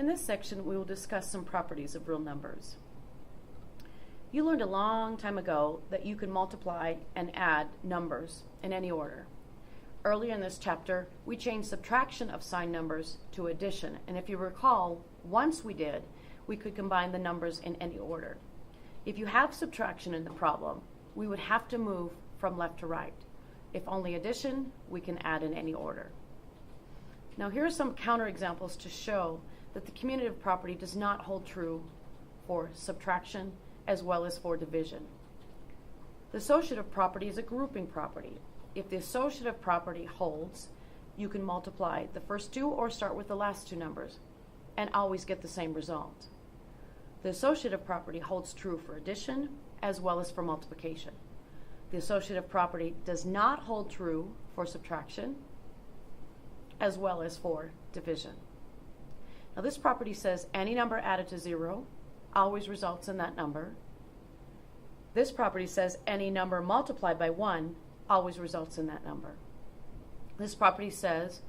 In this section, we will discuss some properties of real numbers. You learned a long time ago that you can multiply and add numbers in any order. Earlier in this chapter, we changed subtraction of signed numbers to addition, and if you recall, once we did, we could combine the numbers in any order. If you have subtraction in the problem, we would have to move from left to right. If only addition, we can add in any order. Now here are some counterexamples to show that the commutative property does not hold true for subtraction as well as for division. The associative property is a grouping property. If the associative property holds, you can multiply the first two or start with the last two numbers and always get the same result. The associative property holds true for addition as well as for multiplication. The associative property does not hold true for subtraction as well as for division. Now this property says any number added to 0 always results in that number. This property says any number multiplied by 1 always results in that number. This property says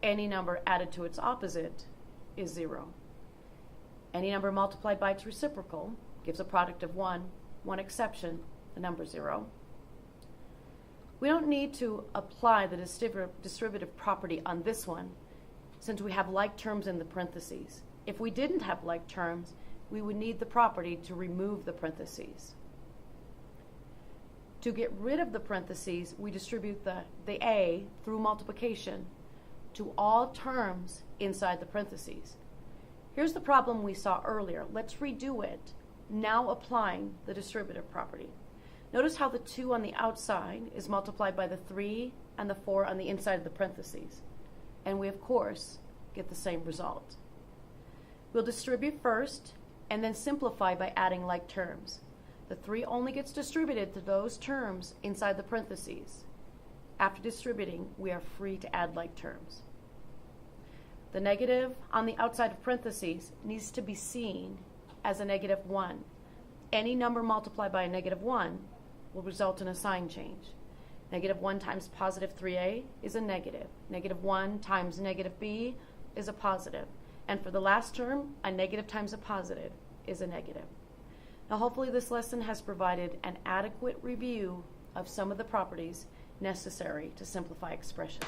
any number added to its opposite is 0. Any number multiplied by its reciprocal gives a product of 1, one exception, the number 0. We don't need to apply the distributive property on this one since we have like terms in the parentheses. If we didn't have like terms, we would need the property to remove the parentheses. To get rid of the parentheses, we distribute the A through multiplication to all terms inside the parentheses. Here's the problem we saw earlier. Let's redo it, now applying the distributive property. Notice how the 2 on the outside is multiplied by the 3 and the 4 on the inside of the parentheses. And we, of course, get the same result. We'll distribute first and then simplify by adding like terms. The 3 only gets distributed to those terms inside the parentheses. After distributing, we are free to add like terms. The negative on the outside of parentheses needs to be seen as a negative 1. Any number multiplied by a negative 1 will result in a sign change. Negative 1 times positive 3a is a negative. Negative 1 times negative b is a positive. And for the last term, a negative times a positive is a negative. Now hopefully this lesson has provided an adequate review of some of the properties necessary to simplify expressions.